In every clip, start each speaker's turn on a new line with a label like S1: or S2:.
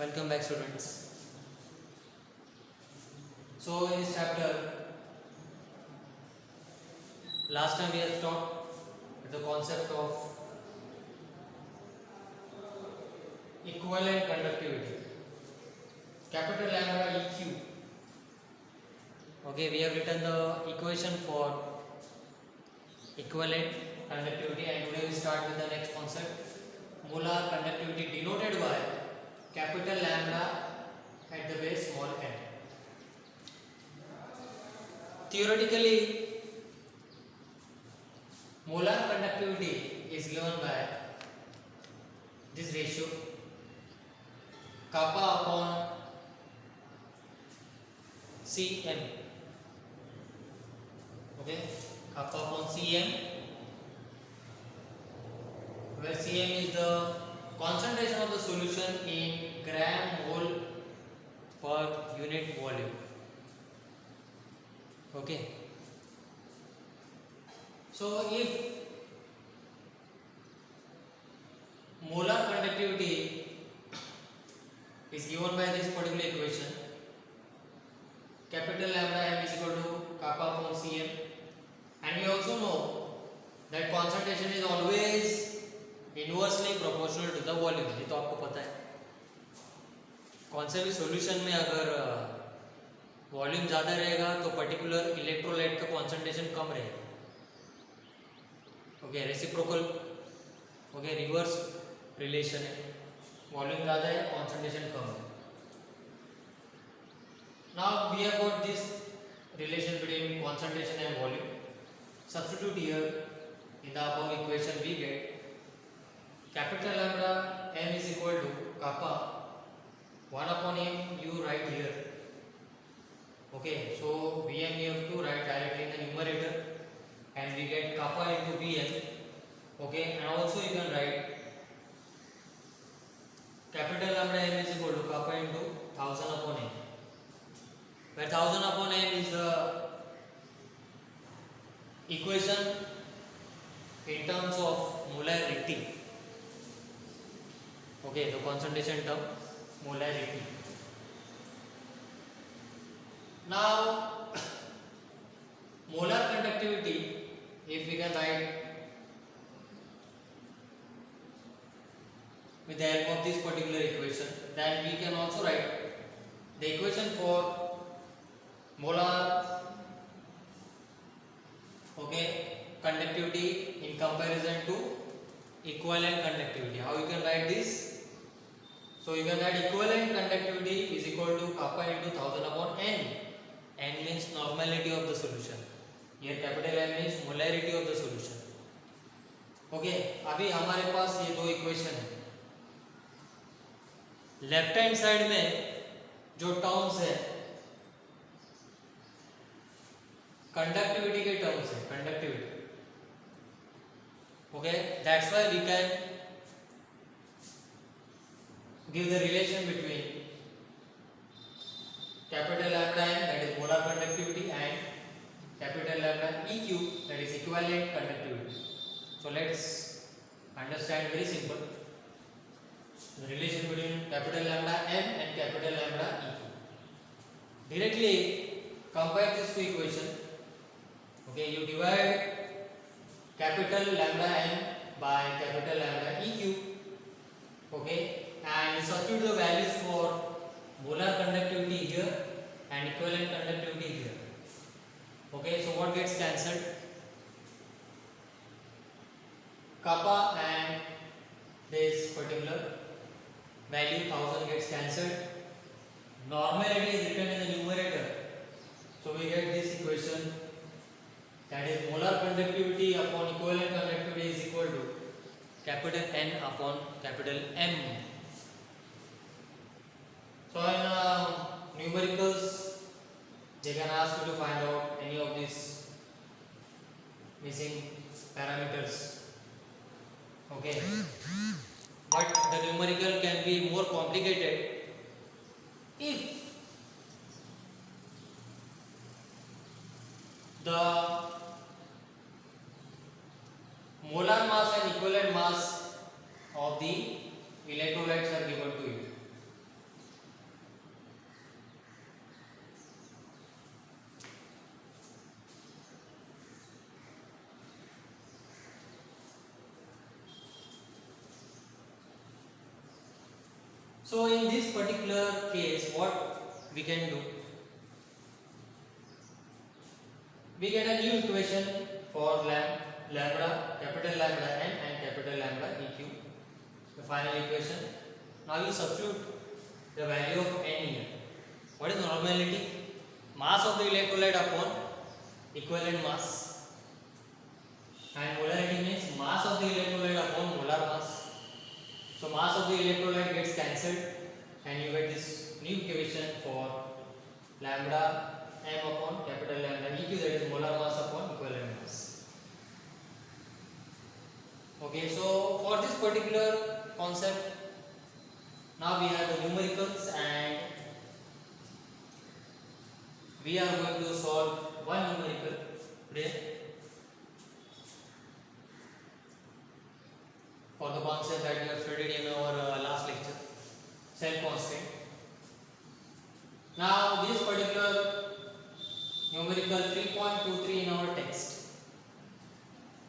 S1: Welcome back, students. So in this chapter, last time we have taught the concept of equivalent conductivity, capital lambda EQ. Okay, we have written the equation for equivalent conductivity, and today we start with the next concept, molar conductivity, denoted by capital lambda at the base small n. Theoretically, molar conductivity is given by this ratio, kappa upon Cm. Okay, kappa upon Cm, where Cm is the concentration of the solution in gram mole per unit volume. Okay, so if molar conductivity is given by this particular equation, capital lambda m is equal to kappa upon Cm, and we also know that concentration is always inversely proportional to the volume. ये तो आपको पता है, कौन से भी solution में अगर वॉल्यूम ज़्यादा रहेगा तो पर्टिकुलर इलेक्ट्रोलाइट का कॉन्सेंट्रेशन कम रहेगा. Okay, reciprocal, okay, reverse relation है, वॉल्यूम ज़्यादा है, कॉन्सेंट्रेशन कम है. Now we have got this relation between concentration and volume. Substitute here in the above equation, we get capital lambda m is equal to kappa 1 upon m, you write here. Okay, so Vm you have to write directly in the numerator, and we get kappa into Vm. Okay, and also you can write capital lambda m is equal to kappa into 1000 upon m, where 1000 upon m is the equation in terms of molarity. Okay, the concentration term, molarity. Now molar conductivity, if we can write with the help of this particular equation, then we can also write the equation for molar, okay, conductivity in comparison to equivalent conductivity. How you can write this? So you can write equivalent conductivity is equal to kappa into 1000 upon n. N means normality of the solution. Here capital M means molarity of the solution. Okay, अभी हमारे पास ये दो equation है. Left hand side में जो terms है conductivity के terms है, conductivity. Okay, that's why we can give the relation between capital lambda m, that is molar conductivity, and capital lambda eq, that is equivalent conductivity. So let's understand very simple the relation between capital lambda m and capital lambda eq. Directly compare these two equations. Okay, you divide capital lambda m by capital lambda eq. Okay, and you substitute the values for molar conductivity here and equivalent conductivity here. Okay, so what gets cancelled? Kappa and this particular value 1000 gets cancelled. Normality is written in the numerator, so we get this equation, that is molar conductivity upon equivalent conductivity is equal to capital N upon capital M. So in numericals, they can ask you to find out any of these missing parameters. Okay, but the numerical can be more complicated if the molar mass and equivalent mass of the electrolytes are given to you. So in this particular case, what we can do, we get a new equation for lambda, capital lambda n and capital lambda eq, the final equation. Now you substitute the value of n here. What is normality? Mass of the electrolyte upon equivalent mass, and molarity means mass of the electrolyte upon molar mass. So mass of the electrolyte gets cancelled and you get this new equation for lambda m upon capital lambda eq, that is molar mass upon equivalent mass. Okay, so for this particular concept, now we have the numericals and we are going to solve one numerical today for the concept that we have studied in our last lecture, cell constant. Now this particular numerical 3.23 in our text.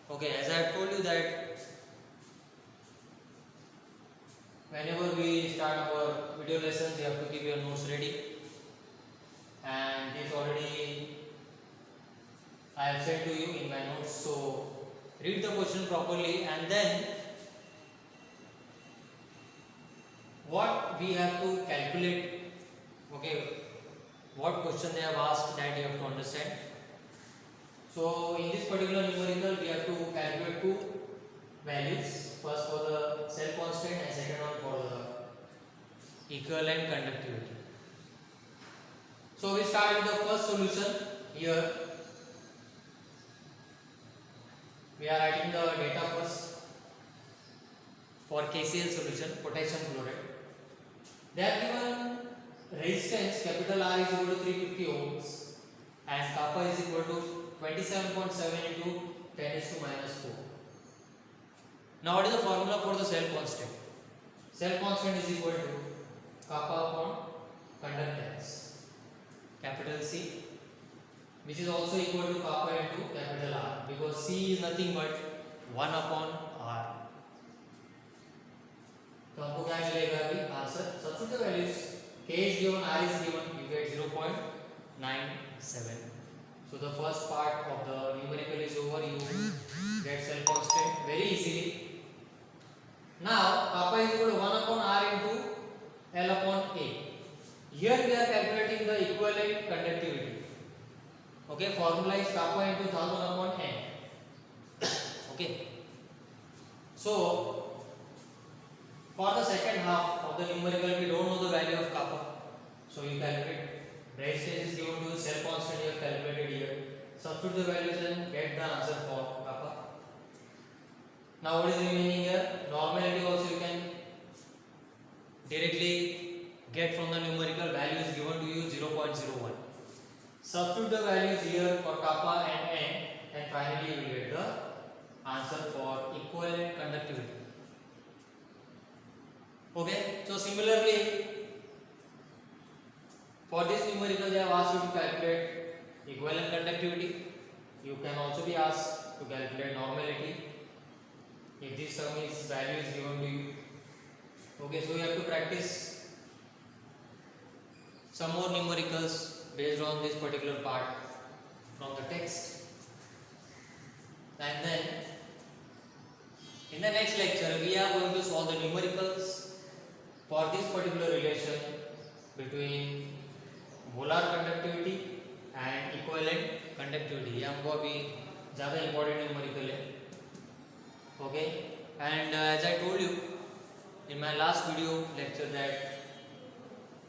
S1: Okay, as I have told you that whenever we start our video lessons, you have to keep your notes ready, and this already I have said to you in my notes. So read the question properly, and then what we have to calculate, okay, what question they have asked, that you have to understand. So in this particular numerical we have to calculate two values, first for the cell constant and second one for the equivalent conductivity. So we start with the first solution. Here we are writing the data first for KCl solution, potassium chloride. They have given resistance capital R is equal to 350 ohms and kappa is equal to 27.7 into 10 is to minus 4. Now what is the formula for the cell constant? Cell constant is equal to kappa upon conductance, capital C, which is also equal to kappa into capital R, because C is nothing but 1 upon R. तो हमको क्या मिलेगा अभी answer? Substitute the values, K is given, R is given, you get 0.97. So the first part of the numerical is over. You get cell constant very easily. Now kappa is equal to 1 upon R into L upon A. Here we are calculating the equivalent conductivity. Okay, formula is kappa into 1000 upon N. Okay, so for the second half of the numerical, we don't know the value of kappa, so you calculate. Resistance is given to the cell constant, you have calculated here. Substitute the values and get the answer for kappa. Now what is remaining here? Normality also you can directly get from the numerical. Value is given to you 0.01. Substitute the values here for kappa and N, and finally you will get the answer for equivalent conductivity. Okay, so similarly for this numerical they have asked you to calculate equivalent conductivity. You can also be asked to calculate normality if this term is value is given to you. Okay, so you have to practice some more numericals based on this particular part from the text, and then in the next lecture we are going to solve the numericals for this particular relation between molar conductivity and equivalent conductivity. ये हमको अभी ज़्यादा important numerical है. Okay, and as I told you in my last video lecture that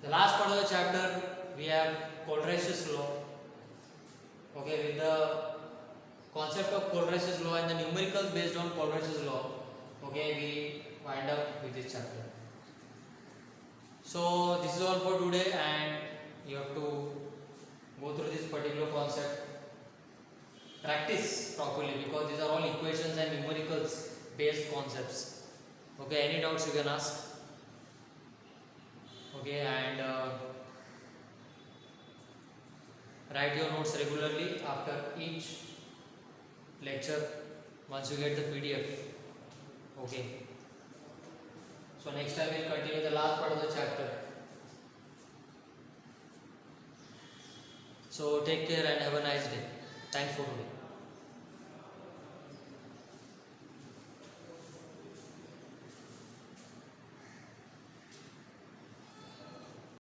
S1: the last part of the chapter we have Kohlrausch's law. Okay, with the concept of Kohlrausch's law and the numericals based on Kohlrausch's law. Okay, we wind up with this chapter. So this is all for today, and you have to go through this particular concept, practice properly, because these are all equations and numericals based concepts. Okay, any doubts you can ask. Okay, and write your notes regularly after each lecture once you get the PDF. Okay, So next time we'll continue the last part of the chapter. So take care and have a nice day. Thanks for today.